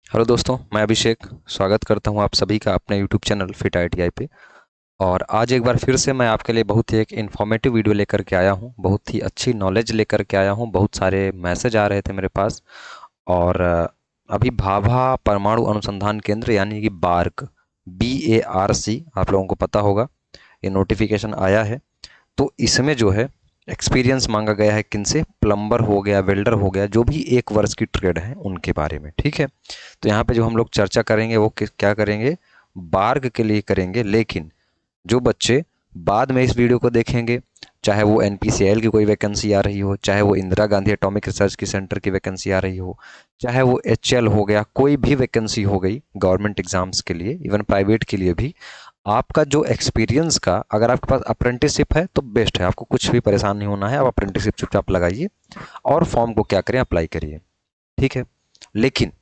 Hello दोस्तों, मैं अभिषेक स्वागत करता हूं आप सभी का अपने यूट्यूब चैनल फिट आईटीआई पे। और आज एक बार फिर से मैं आपके लिए बहुत ही एक इन्फॉर्मेटिव वीडियो लेकर के आया हूं, बहुत ही अच्छी नॉलेज लेकर के आया हूं। बहुत सारे मैसेज आ रहे थे मेरे पास। और अभी भाभा परमाणु अनुसंधान केंद्र यानी कि बार्क, BARC, आप लोगों को पता होगा, ये नोटिफिकेशन आया है। तो इसमें जो है एक्सपीरियंस मांगा गया है, किनसे? प्लम्बर हो गया, वेल्डर हो गया, जो भी 1 वर्ष की ट्रेड है उनके बारे में। ठीक है। तो यहाँ पे जो हम लोग चर्चा करेंगे वो क्या करेंगे, बार्ग के लिए करेंगे। लेकिन जो बच्चे बाद में इस वीडियो को देखेंगे, चाहे वो NPCL की कोई वैकेंसी आ रही हो, चाहे वो इंदिरा गांधी एटॉमिक रिसर्च की सेंटर की वैकेंसी आ रही हो, चाहे वो HL हो गया, कोई भी वैकेंसी हो गई गवर्नमेंट एग्जाम्स के लिए, इवन प्राइवेट के लिए भी, आपका जो एक्सपीरियंस का, अगर आपके पास अप्रेंटिसशिप है तो बेस्ट है, आपको कुछ भी परेशान नहीं होना है। आप अप्रेंटिसशिप चुपचाप लगाइए और फॉर्म को क्या करें, अप्लाई करिए। ठीक है। लेकिन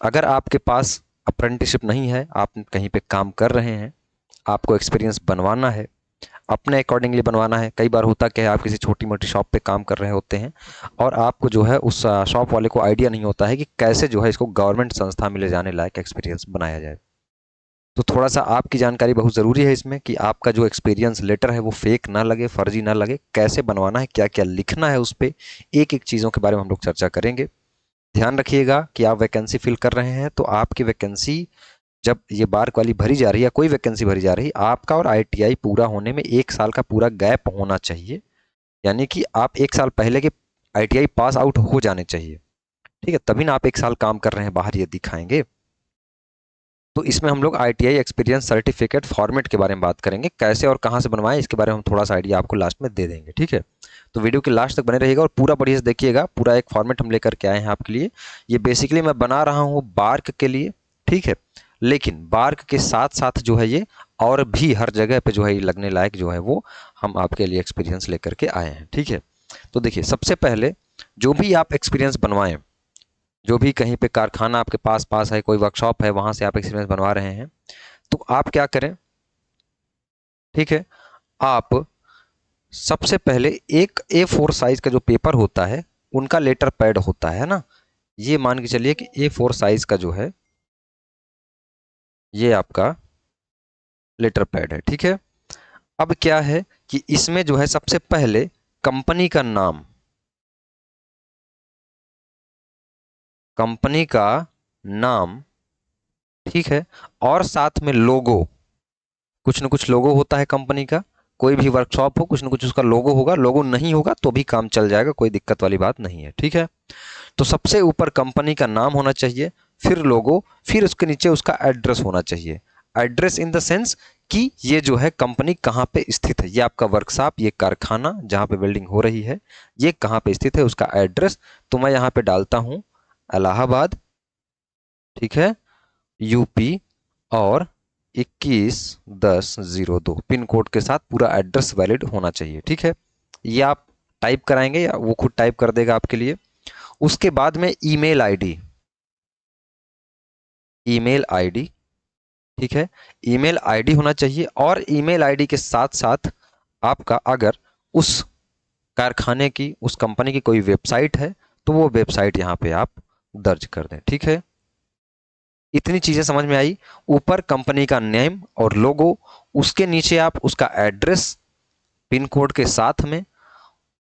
अगर आपके पास अप्रेंटिसशिप नहीं है, आप कहीं पे काम कर रहे हैं, आपको एक्सपीरियंस बनवाना है, अपने अकॉर्डिंगली बनवाना है। कई बार होता क्या है, आप किसी छोटी मोटी शॉप पे काम कर रहे होते हैं और आपको जो है उस शॉप वाले को आइडिया नहीं होता है कि कैसे जो है इसको गवर्नमेंट संस्था में ले जाने लायक एक्सपीरियंस बनाया जाए। तो थोड़ा सा आपकी जानकारी बहुत ज़रूरी है इसमें, कि आपका जो एक्सपीरियंस लेटर है वो फेक ना लगे, फर्जी ना लगे, कैसे बनवाना है, क्या क्या लिखना है उस पर, एक एक चीज़ों के बारे में हम लोग चर्चा करेंगे। ध्यान रखिएगा कि आप वैकेंसी फिल कर रहे हैं तो आपकी वैकेंसी जब ये बार्क वाली भरी जा रही है, कोई वैकेंसी भरी जा रही है, आपका और ITI पूरा होने में 1 साल का पूरा गैप होना चाहिए। यानी कि आप 1 साल पहले के ITI पास आउट हो जाने चाहिए। ठीक है, तभी ना आप 1 साल काम कर रहे हैं बाहर, ये दिखाएंगे। तो इसमें हम लोग ITI एक्सपीरियंस सर्टिफिकेट फॉर्मेट के बारे में बात करेंगे, कैसे और कहाँ से बनवाएं, इसके बारे में हम थोड़ा सा आइडिया आपको लास्ट में दे देंगे। ठीक है। तो वीडियो के लास्ट तक बने रहिएगा और पूरा बढ़िया से देखिएगा। पूरा एक फॉर्मेट हम लेकर के आए हैं आपके लिए। ये बेसिकली मैं बना रहा हूँ बार्क के लिए। ठीक है। लेकिन बार्क के साथ साथ जो है ये और भी हर जगह पे जो है ये लगने लायक जो है वो हम आपके लिए एक्सपीरियंस लेकर के आए हैं। ठीक है। तो देखिए, सबसे पहले जो भी आप एक्सपीरियंस बनवाएं, जो भी कहीं पे कारखाना आपके पास पास है, कोई वर्कशॉप है, वहां से आप एक्सपीरियंस बनवा रहे हैं, तो आप क्या करें? ठीक है। आप सबसे पहले एक A4 साइज का जो पेपर होता है, उनका लेटर पैड होता है ना, ये मान के चलिए कि A4 साइज का जो है ये आपका लेटर पैड है। ठीक है। अब क्या है कि इसमें जो है सबसे पहले कंपनी का नाम, कंपनी का नाम, ठीक है, और साथ में लोगो, कुछ न कुछ लोगो होता है कंपनी का। कोई भी वर्कशॉप हो, कुछ न कुछ उसका लोगो होगा। लोगो नहीं होगा तो भी काम चल जाएगा, कोई दिक्कत वाली बात नहीं है। ठीक है। तो सबसे ऊपर कंपनी का नाम होना चाहिए, फिर लोगो, फिर उसके नीचे उसका एड्रेस होना चाहिए। एड्रेस इन द सेंस कि ये जो है कंपनी कहाँ पे स्थित है, ये आपका वर्कशॉप, ये कारखाना जहाँ पे वेल्डिंग हो रही है, ये कहाँ पे स्थित है, उसका एड्रेस। तो मैं यहाँ पे डालता हूँ इलाहाबाद, ठीक है, यूपी, और 211002 पिन कोड के साथ पूरा एड्रेस वैलिड होना चाहिए। ठीक है। ये आप टाइप कराएंगे या वो खुद टाइप कर देगा आपके लिए? उसके बाद में ईमेल आईडी, ईमेल आईडी, ठीक है, ईमेल आईडी होना चाहिए। और ईमेल आईडी के साथ साथ आपका अगर उस कारखाने की, उस कंपनी की कोई वेबसाइट है तो वो वेबसाइट यहाँ पे आप दर्ज कर दें। ठीक है। इतनी चीजें समझ में आई। ऊपर कंपनी का नेम और लोगो, उसके नीचे आप उसका एड्रेस पिन कोड के साथ में,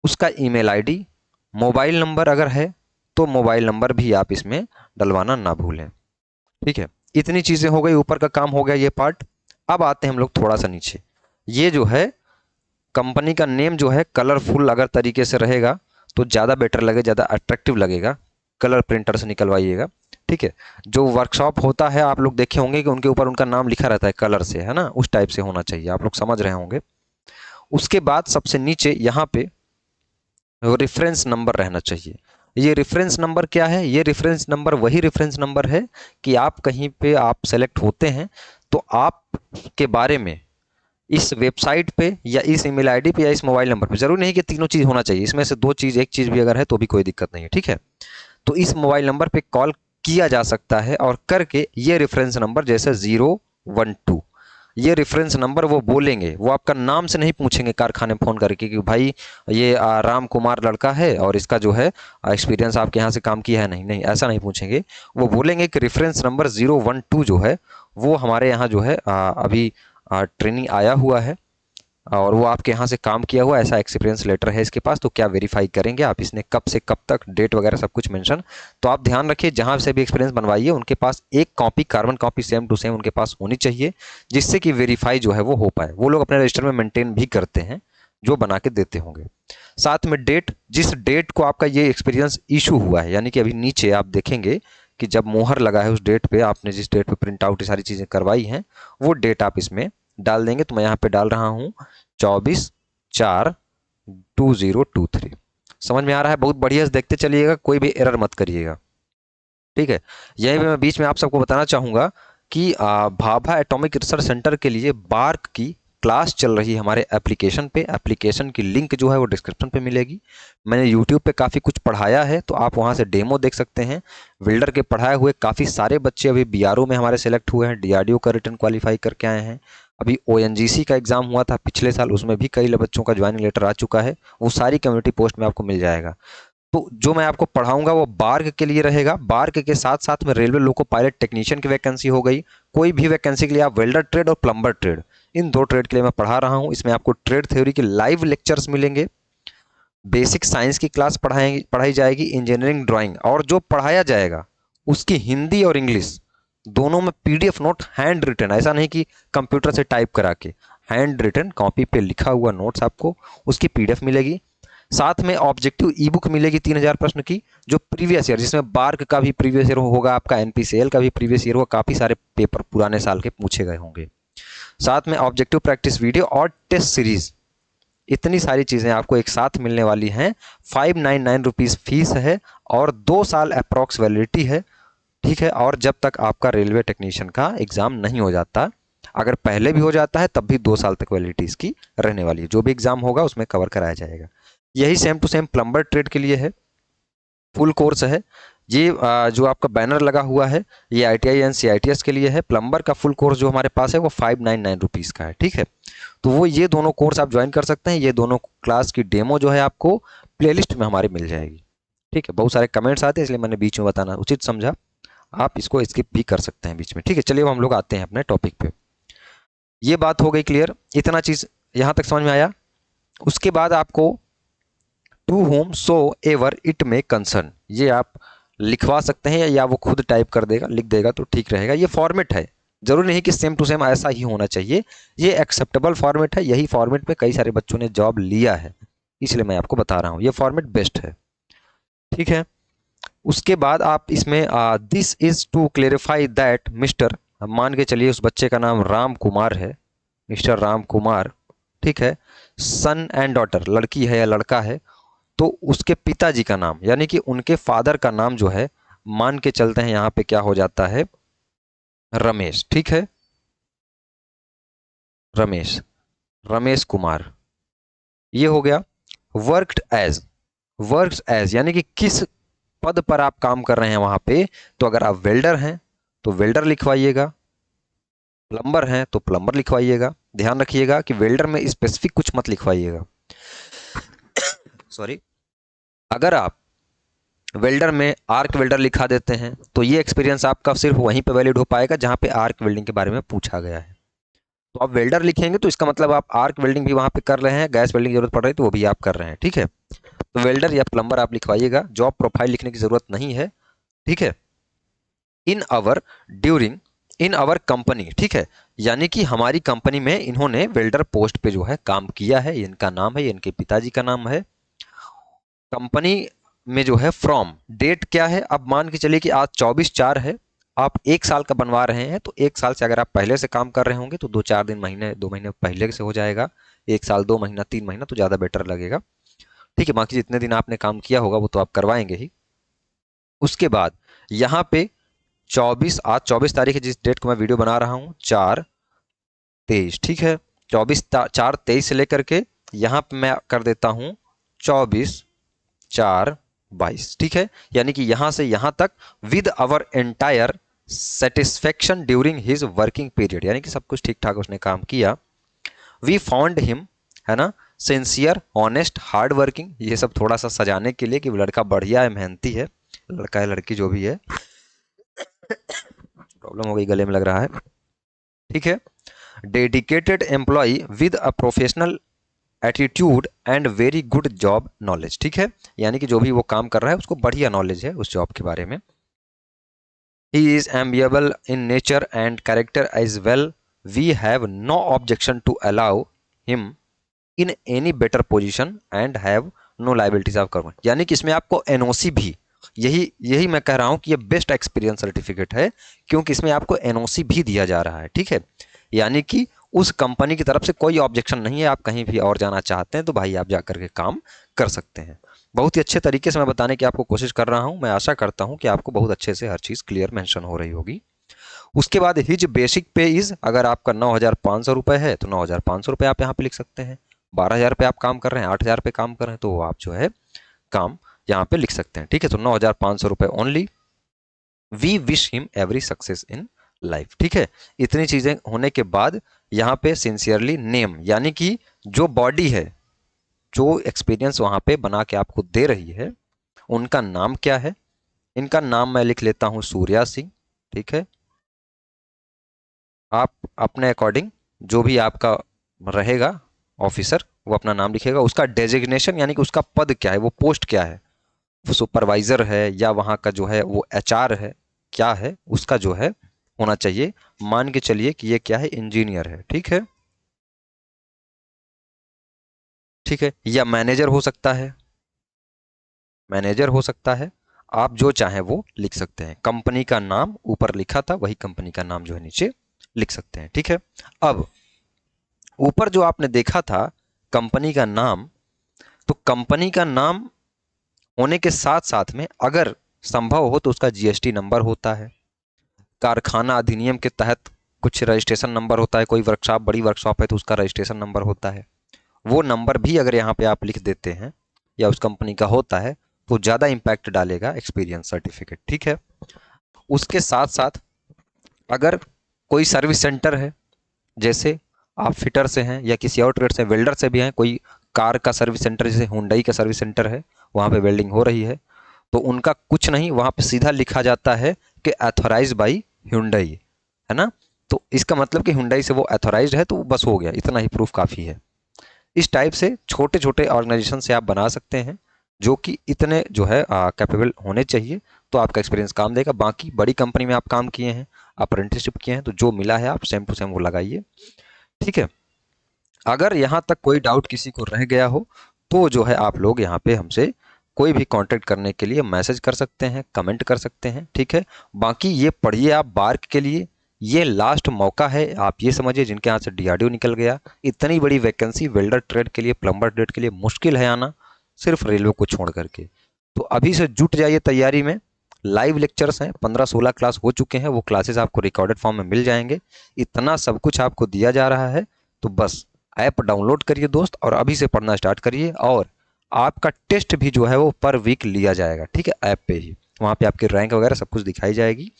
उसका ईमेल आईडी, मोबाइल नंबर अगर है तो मोबाइल नंबर भी आप इसमें डलवाना ना भूलें। ठीक है। इतनी चीजें हो गई, ऊपर का काम हो गया ये पार्ट। अब आते हैं हम लोग थोड़ा सा नीचे। ये जो है कंपनी का नेम जो है कलरफुल अगर तरीके से रहेगा तो ज़्यादा बेटर लगे, ज़्यादा अट्रैक्टिव लगेगा। कलर प्रिंटर से निकलवाइएगा। ठीक है। जो वर्कशॉप होता है, आप लोग देखे होंगे कि उनके ऊपर उनका नाम लिखा रहता है कलर से, है ना, उस टाइप से होना चाहिए, आप लोग समझ रहे होंगे। उसके बाद सबसे नीचे यहाँ पे रेफरेंस नंबर रहना चाहिए। ये रेफरेंस नंबर क्या है? ये रेफरेंस नंबर वही रेफरेंस नंबर है कि आप कहीं पे आप सेलेक्ट होते हैं तो आपके बारे में इस वेबसाइट पे या इस ईमेल आईडी पे या इस मोबाइल नंबर पे, जरूरी नहीं कि तीनों चीज होना चाहिए, इसमें से दो चीज, एक चीज भी अगर है तो भी कोई दिक्कत नहीं है। ठीक है। तो इस मोबाइल नंबर पे कॉल किया जा सकता है और करके ये रेफरेंस नंबर, जैसे 012, ये रेफरेंस नंबर वो बोलेंगे, वो आपका नाम से नहीं पूछेंगे कारखाने में फ़ोन करके कि भाई ये राम कुमार लड़का है और इसका जो है एक्सपीरियंस आपके यहाँ से काम किया है, नहीं नहीं ऐसा नहीं पूछेंगे। वो बोलेंगे कि रेफरेंस नंबर 012 जो है वो हमारे यहाँ जो है अभी ट्रेनिंग आया हुआ है और वो आपके यहाँ से काम किया हुआ ऐसा एक्सपीरियंस लेटर है इसके पास, तो क्या वेरीफाई करेंगे आप, इसने कब से कब तक, डेट वगैरह सब कुछ मेंशन। तो आप ध्यान रखिए जहाँ से भी एक्सपीरियंस बनवाइए उनके पास एक copy, carbon copy same to same उनके पास होनी चाहिए, जिससे कि वेरीफाई जो है वो हो पाए। वो लोग अपने रजिस्टर में मेंटेन भी करते हैं जो बना के देते होंगे। साथ में डेट, जिस डेट को आपका ये एक्सपीरियंस इशू हुआ है, यानी कि अभी नीचे आप देखेंगे कि जब मोहर लगा है उस डेट पे, आपने जिस डेट पे प्रिंट आउट ये सारी चीज़ें करवाई हैं वो डेट आप इसमें डाल देंगे। तो मैं यहाँ पे डाल रहा हूँ 24/4/2023। समझ में आ रहा है? बहुत बढ़िया से देखते चलिएगा, कोई भी एरर मत करिएगा, ठीक है। यहीं पे मैं बीच में आप सबको बताना चाहूँगा कि भाभा एटॉमिक रिसर्च सेंटर के लिए बार्क की क्लास चल रही है हमारे एप्लीकेशन पे। एप्लीकेशन की लिंक जो है वो डिस्क्रिप्शन पे मिलेगी। मैंने यूट्यूब पे काफ़ी कुछ पढ़ाया है, तो आप वहाँ से डेमो देख सकते हैं। वेल्डर के पढ़ाए हुए काफ़ी सारे बच्चे अभी बीआरओ में हमारे सेलेक्ट हुए हैं, डीआरडीओ का रिटर्न क्वालिफाई करके आए हैं। अभी ओएनजीसी का एग्ज़ाम हुआ था पिछले साल, उसमें भी कई बच्चों का ज्वाइनिंग लेटर आ चुका है। वो सारी कम्युनिटी पोस्ट में आपको मिल जाएगा। तो जो मैं आपको पढ़ाऊंगा वो बार्क के लिए रहेगा। बार्क के साथ साथ में रेलवे लोको पायलट टेक्नीशियन की वैकेंसी हो गई, कोई भी वैकेंसी के लिए आप वेल्डर ट्रेड और प्लम्बर ट्रेड, इन दो ट्रेड के लिए मैं पढ़ा रहा हूँ। इसमें आपको ट्रेड थ्योरी के लाइव लेक्चर्स मिलेंगे, बेसिक साइंस की क्लास पढ़ाई जाएगी, इंजीनियरिंग ड्राइंग, और जो पढ़ाया जाएगा उसकी हिंदी और इंग्लिश दोनों में पीडीएफ नोट हैंड रिटन, ऐसा नहीं कि कंप्यूटर से टाइप करा के, हैंड रिटन कॉपी पे लिखा हुआ नोट्स आपको उसकी पीडीएफ मिलेगी। साथ में ऑब्जेक्टिव ई बुक मिलेगी 3000 प्रश्न की, जो प्रीवियस ईयर, जिसमें बार्क का भी प्रीवियस ईयर होगा, आपका एनपीसीएल का भी प्रीवियस ईयर होगा, काफ़ी सारे पेपर पुराने साल के पूछे गए होंगे। साथ में ऑब्जेक्टिव प्रैक्टिस वीडियो और टेस्ट सीरीज, इतनी सारी चीज़ें आपको एक साथ मिलने वाली हैं। 599 रुपीज़ फीस है और 2 साल अप्रॉक्स वैलिडिटी है, ठीक है। और जब तक आपका रेलवे टेक्नीशियन का एग्ज़ाम नहीं हो जाता, अगर पहले भी हो जाता है तब भी 2 साल तक वैलिडिटी इसकी रहने वाली है। जो भी एग्ज़ाम होगा उसमें कवर कराया जाएगा। यही same to same plumber trade के लिए है, फुल कोर्स है। ये जो आपका बैनर लगा हुआ है ये ITI एंड CITS के लिए है। प्लम्बर का फुल कोर्स जो हमारे पास है वो 599 रुपीज़ का है, ठीक है। तो वो ये दोनों कोर्स आप ज्वाइन कर सकते हैं। ये दोनों क्लास की डेमो जो है आपको प्लेलिस्ट में हमारी मिल जाएगी, ठीक है। बहुत सारे कमेंट्स आते हैं इसलिए मैंने बीच में बताना उचित समझा, आप इसको स्किप भी कर सकते हैं बीच में, ठीक है। चलिए अब हम लोग आते हैं अपने टॉपिक पे। ये बात हो गई क्लियर, इतना चीज़ यहाँ तक समझ में आया। उसके बाद आपको to whomsoever it may concern, ये आप लिखवा सकते हैं या वो खुद टाइप कर देगा, लिख देगा तो ठीक रहेगा। ये फॉर्मेट है, जरूरी नहीं कि सेम टू सेम ऐसा ही होना चाहिए, ये एक्सेप्टेबल फॉर्मेट है। यही फॉर्मेट में कई सारे बच्चों ने जॉब लिया है, इसलिए मैं आपको बता रहा हूँ ये फॉर्मेट बेस्ट है, ठीक है। उसके बाद आप इसमें this is to clarify that mister, मान के चलिए उस बच्चे का नाम राम कुमार है, मिस्टर राम कुमार, ठीक है। सन एंड डॉटर, लड़की है या लड़का है, तो उसके पिताजी का नाम यानी कि उनके फादर का नाम जो है, मान के चलते हैं यहाँ पे क्या हो जाता है, रमेश, ठीक है। रमेश, रमेश कुमार, ये हो गया। वर्कड एज, वर्क्स एज यानी कि किस पद पर आप काम कर रहे हैं वहां पे, तो अगर आप वेल्डर हैं तो वेल्डर लिखवाइएगा, प्लम्बर हैं तो प्लम्बर लिखवाइएगा। ध्यान रखिएगा कि वेल्डर में स्पेसिफिक कुछ मत लिखवाइएगा, सॉरी। अगर आप वेल्डर में आर्क वेल्डर लिखा देते हैं तो ये एक्सपीरियंस आपका सिर्फ वहीं पे वैलिड हो पाएगा जहां पे आर्क वेल्डिंग के बारे में पूछा गया है। तो आप वेल्डर लिखेंगे तो इसका मतलब आप आर्क वेल्डिंग भी वहां पे कर रहे हैं, गैस वेल्डिंग की जरूरत पड़ रही है तो वो भी आप कर रहे हैं, ठीक है। तो वेल्डर या प्लम्बर आप लिखवाइएगा, जॉब प्रोफाइल लिखने की जरूरत नहीं है, ठीक है। In our, during, in our company, ठीक है। यानी कि हमारी कंपनी में इन्होंने वेल्डर पोस्ट पे जो है काम किया है, ये इनका नाम है, ये इनके पिताजी का नाम है। कंपनी में जो है फ्रॉम, डेट क्या है, अब मान के चलिए कि आज 24/4 है, आप 1 साल का बनवा रहे हैं, तो 1 साल से अगर आप पहले से काम कर रहे होंगे तो 2-4 दिन, महीने 2 महीने पहले से हो जाएगा। 1 साल 2 महीना 3 महीना तो ज़्यादा बेटर लगेगा, ठीक है। बाकी जितने दिन आपने काम किया होगा वो तो आप करवाएंगे ही। उसके बाद यहाँ पे 24, आज 24 तारीख है जिस डेट को मैं वीडियो बना रहा हूँ, 4/23, ठीक है। 4/23 से लेकर के यहाँ पे मैं कर देता हूँ 24/4/22, ठीक है। यानी कि यहाँ से यहाँ तक with our entire satisfaction during his working period, यानी कि सब कुछ ठीक ठाक उसने काम किया। वी फाउंड हिम, है ना, सिंसियर, ऑनेस्ट, हार्ड वर्किंग, ये सब थोड़ा सा सजाने के लिए कि लड़का बढ़िया है, मेहनती है, लड़का है लड़की जो भी है, प्रॉब्लम हो गई गले में लग रहा है, ठीक है। Dedicated employee with a professional attitude and very good job knowledge, ठीक है, यानी कि जो भी वो काम कर रहा है उसको बढ़िया नॉलेज है उस जॉब के बारे में। He is amiable in nature and character as well. We have no objection to allow him in any better position and have no liabilities of government, यानी कि इसमें आपको एनओसी भी, यही यही मैं कह रहा हूं कि ये बेस्ट एक्सपीरियंस सर्टिफिकेट है, क्योंकि इसमें आपको एनओसी भी दिया जा रहा है, ठीक है। यानी कि उस कंपनी की तरफ से कोई ऑब्जेक्शन नहीं है, आप कहीं भी और जाना चाहते हैं तो भाई आप जाकर के काम कर सकते हैं। बहुत ही अच्छे तरीके से मैं बताने की आपको कोशिश कर रहा हूं, मैं आशा करता हूं कि आपको बहुत अच्छे से हर चीज़ क्लियर मेंशन हो रही होगी। उसके बाद हिज बेसिक पे इज, अगर आपका 9,500 रुपये है तो 9,500 रुपये आप यहाँ पे लिख सकते हैं। 12,000 पे आप काम कर रहे हैं, 8,000 पे काम कर रहे हैं, तो आप जो है काम यहाँ पे लिख सकते हैं, ठीक है। तो 9,500 रुपये only. We wish him every success in life, ठीक है। इतनी चीजें होने के बाद यहाँ पे सिंसियरली नेम, यानी कि जो बॉडी है, जो एक्सपीरियंस वहां पे बना के आपको दे रही है, उनका नाम क्या है। इनका नाम मैं लिख लेता हूं सूर्या सिंह, ठीक है। आप अपने अकॉर्डिंग जो भी आपका रहेगा ऑफिसर, वो अपना नाम लिखेगा। उसका डेजिग्नेशन, यानी कि उसका पद क्या है, वो पोस्ट क्या है, वो सुपरवाइजर है या वहाँ का जो है वो एचआर है, क्या है उसका जो है होना चाहिए। मान के चलिए कि ये क्या है, इंजीनियर है, ठीक है, ठीक है, या मैनेजर हो सकता है, मैनेजर हो सकता है। आप जो चाहें वो लिख सकते हैं। कंपनी का नाम ऊपर लिखा था, वही कंपनी का नाम जो है नीचे लिख सकते हैं, ठीक है। अब ऊपर जो आपने देखा था कंपनी का नाम, तो कंपनी का नाम होने के साथ साथ में अगर संभव हो तो उसका जीएसटी नंबर होता है। कारखाना अधिनियम के तहत कुछ रजिस्ट्रेशन नंबर होता है, कोई वर्कशॉप बड़ी वर्कशॉप है तो उसका रजिस्ट्रेशन नंबर होता है। वो नंबर भी अगर यहाँ पे आप लिख देते हैं या उस कंपनी का होता है तो ज़्यादा इम्पैक्ट डालेगा एक्सपीरियंस सर्टिफिकेट, ठीक है। उसके साथ साथ अगर कोई सर्विस सेंटर है, जैसे आप फिटर से हैं या किसी और ट्रेड से, वेल्डर से भी हैं, कोई कार का सर्विस सेंटर जैसे हुंडई का सर्विस सेंटर है, वहाँ पे वेल्डिंग हो रही है, तो उनका कुछ नहीं, वहाँ पे सीधा लिखा जाता है कि अथोराइज बाई हुंडई, है ना। तो इसका मतलब कि हुंडई से वो अथोराइज है, तो बस हो गया, इतना ही प्रूफ काफ़ी है। इस टाइप से छोटे छोटे ऑर्गेनाइजेशन से आप बना सकते हैं, जो कि इतने जो है कैपेबल होने चाहिए, तो आपका एक्सपीरियंस काम देगा। बाकी बड़ी कंपनी में आप काम किए हैं, अप्रेंटिसशिप किए हैं, तो जो मिला है आप सेम टू सेम वो लगाइए, ठीक है। अगर यहाँ तक कोई डाउट किसी को रह गया हो तो जो है आप लोग यहाँ पे हमसे कोई भी कांटेक्ट करने के लिए मैसेज कर सकते हैं, कमेंट कर सकते हैं, ठीक है। बाकी ये पढ़िए आप बार्क के लिए, ये लास्ट मौका है, आप ये समझिए जिनके यहाँ से डीआरडीओ निकल गया, इतनी बड़ी वैकेंसी वेल्डर ट्रेड के लिए, प्लम्बर ट्रेड के लिए मुश्किल है आना, सिर्फ रेलवे को छोड़ करके। तो अभी से जुट जाइए तैयारी में। लाइव लेक्चर्स हैं, 15-16 क्लास हो चुके हैं, वो क्लासेस आपको रिकॉर्डेड फॉर्म में मिल जाएंगे। इतना सब कुछ आपको दिया जा रहा है, तो बस ऐप डाउनलोड करिए दोस्त और अभी से पढ़ना स्टार्ट करिए। और आपका टेस्ट भी जो है वो पर वीक लिया जाएगा, ठीक है, ऐप पे ही, वहाँ पे आपकी रैंक वगैरह सब कुछ दिखाई जाएगी।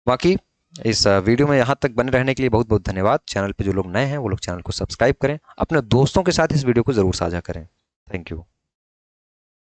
बाकी इस वीडियो में यहाँ तक बने रहने के लिए बहुत बहुत धन्यवाद। चैनल पे जो लोग नए हैं वो लोग चैनल को सब्सक्राइब करें, अपने दोस्तों के साथ इस वीडियो को ज़रूर साझा करें। Thank you.